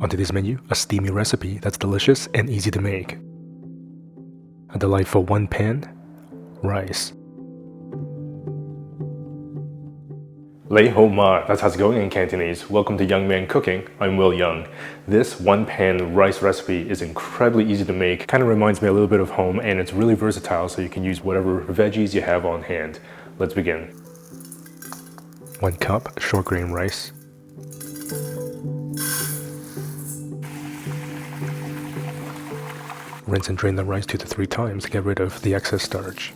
On today's menu, a steamy recipe that's delicious and easy to make. A delightful one-pan rice. Lei ho ma, that's how it's going in Cantonese. Welcome to Young Man Cooking. I'm Yeung. This one-pan rice recipe is incredibly easy to make. Kind of reminds me a little bit of home, and it's really versatile, so you can use whatever veggies you have on hand. Let's begin. 1 cup short grain rice. Rinse and drain the rice 2 to 3 times to get rid of the excess starch.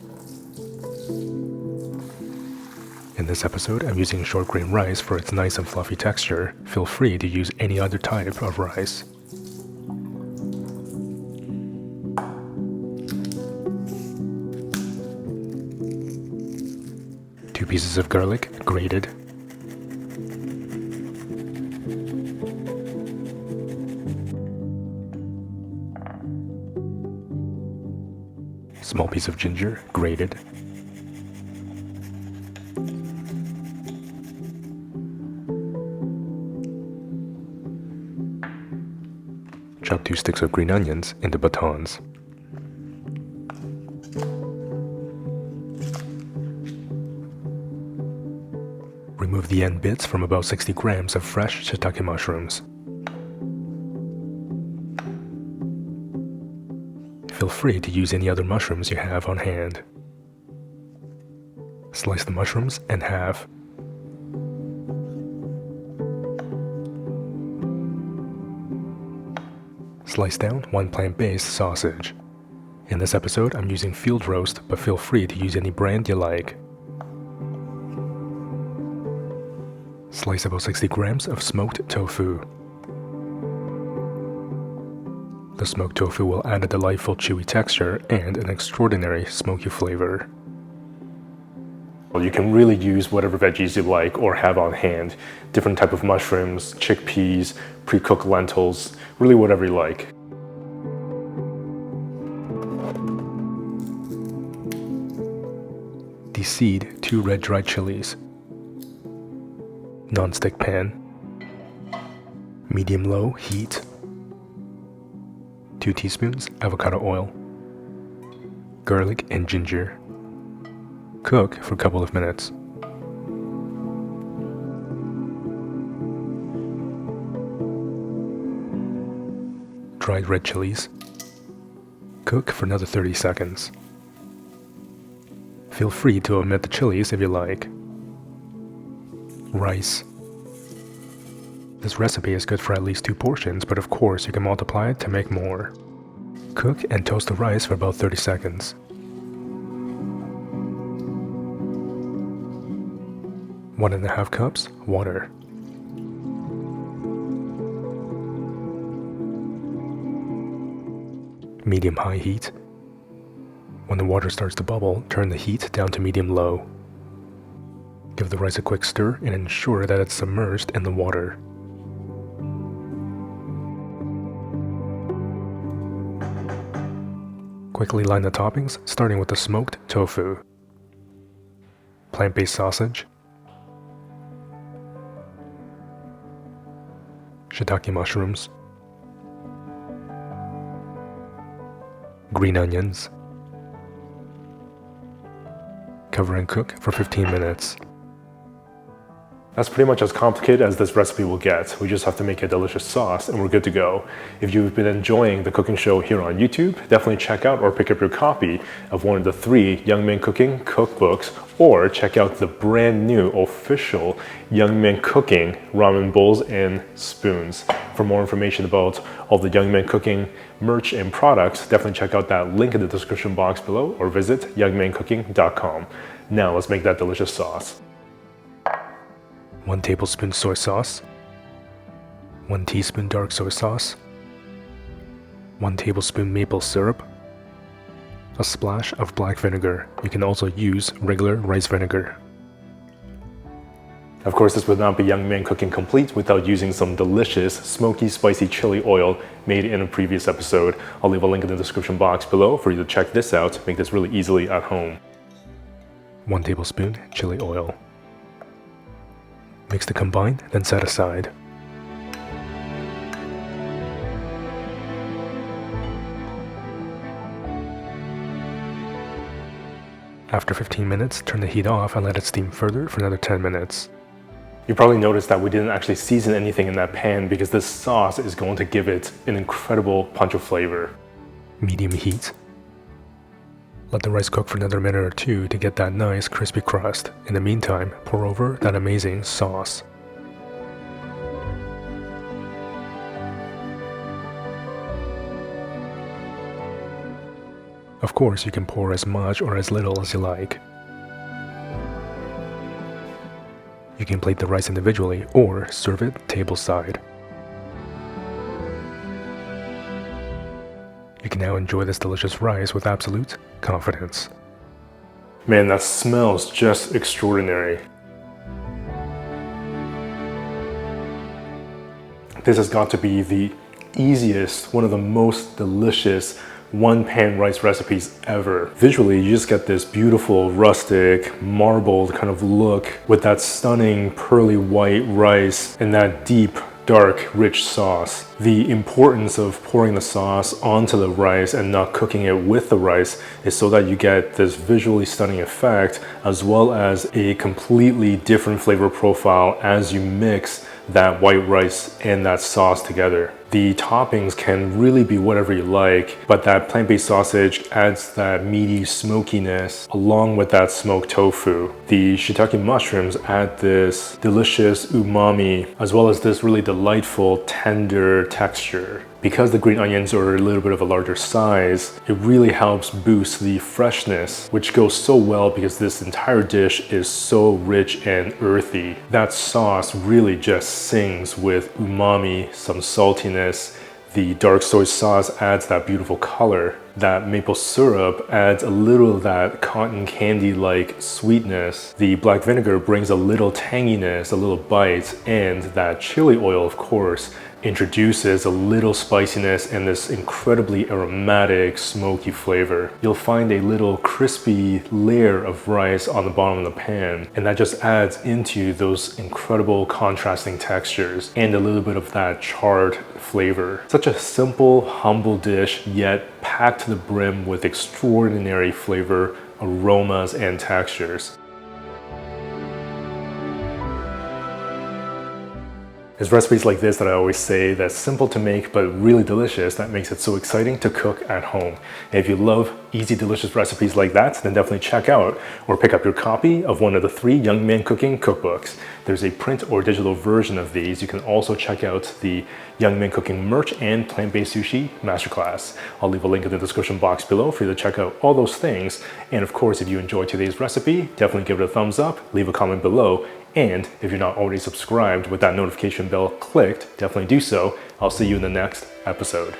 In this episode, I'm using short grain rice for its nice and fluffy texture. Feel free to use any other type of rice. Two pieces of garlic, grated. Small piece of ginger, grated. Chop 2 sticks of green onions into batons. Remove the end bits from about 60 grams of fresh shiitake mushrooms. Feel free to use any other mushrooms you have on hand. Slice the mushrooms in half. Slice down 1 plant-based sausage. In this episode, I'm using field roast, but feel free to use any brand you like. Slice about 60 grams of smoked tofu. The smoked tofu will add a delightful chewy texture and an extraordinary smoky flavor. Well, you can really use whatever veggies you like or have on hand. Different type of mushrooms, chickpeas, pre-cooked lentils, really whatever you like. Deseed 2 red dried chilies. Non-stick pan. Medium-low heat. 2 teaspoons avocado oil. Garlic and ginger. Cook for a couple of minutes. Dried red chilies. Cook for another 30 seconds. Feel free to omit the chilies if you like. Rice. This recipe is good for at least 2 portions, but of course you can multiply it to make more. Cook and toast the rice for about 30 seconds. One and a half cups water. Medium-high heat. When the water starts to bubble, turn the heat down to medium-low. Give the rice a quick stir and ensure that it's submerged in the water. Quickly line the toppings, starting with the smoked tofu, plant-based sausage, shiitake mushrooms, green onions. Cover and cook for 15 minutes. That's pretty much as complicated as this recipe will get. We just have to make a delicious sauce and we're good to go. If you've been enjoying the cooking show here on YouTube, definitely check out or pick up your copy of one of the 3 Young Man Cooking cookbooks, or check out the brand new official Young Man Cooking ramen bowls and spoons. For more information about all the Young Man Cooking merch and products, definitely check out that link in the description box below or visit youngmancooking.com. Now let's make that delicious sauce. 1 tablespoon soy sauce, 1 teaspoon dark soy sauce, 1 tablespoon maple syrup, a splash of black vinegar. You can also use regular rice vinegar. Of course, this would not be Young Man Cooking complete without using some delicious, smoky, spicy chili oil made in a previous episode. I'll leave a link in the description box below for you to check this out. Make this really easily at home. 1 tablespoon chili oil. Mix to combine, then set aside. After 15 minutes, turn the heat off and let it steam further for another 10 minutes. You probably noticed that we didn't actually season anything in that pan because this sauce is going to give it an incredible punch of flavor. Medium heat. Let the rice cook for another minute or two to get that nice crispy crust. In the meantime, pour over that amazing sauce. Of course, you can pour as much or as little as you like. You can plate the rice individually or serve it tableside. You can now enjoy this delicious rice with absolute confidence. Man, that smells just extraordinary. This has got to be the easiest, one of the most delicious one-pan rice recipes ever. Visually, you just get this beautiful, rustic, marbled kind of look with that stunning pearly white rice and that deep, dark, rich sauce. The importance of pouring the sauce onto the rice and not cooking it with the rice is so that you get this visually stunning effect as well as a completely different flavor profile as you mix that white rice and that sauce together. The toppings can really be whatever you like, but that plant-based sausage adds that meaty smokiness along with that smoked tofu. The shiitake mushrooms add this delicious umami as well as this really delightful tender texture. Because the green onions are a little bit of a larger size, it really helps boost the freshness, which goes so well because this entire dish is so rich and earthy. That sauce really just sings with umami, some saltiness. The dark soy sauce adds that beautiful color. That maple syrup adds a little of that cotton candy-like sweetness. The black vinegar brings a little tanginess, a little bite, and that chili oil, of course, introduces a little spiciness and this incredibly aromatic, smoky flavor. You'll find a little crispy layer of rice on the bottom of the pan, and that just adds into those incredible contrasting textures and a little bit of that charred flavor. Such a simple, humble dish, yet packed to the brim with extraordinary flavor, aromas, and textures. It's recipes like this that I always say that's simple to make but really delicious that makes it so exciting to cook at home. And if you love easy, delicious recipes like that, then definitely check out or pick up your copy of one of the 3 Young Man Cooking cookbooks. There's a print or digital version of these. You can also check out the Young Man Cooking merch and plant-based sushi masterclass. I'll leave a link in the description box below for you to check out all those things. And of course, if you enjoyed today's recipe, definitely give it a thumbs up, leave a comment below. And if you're not already subscribed with that notification bell clicked, definitely do so. I'll see you in the next episode.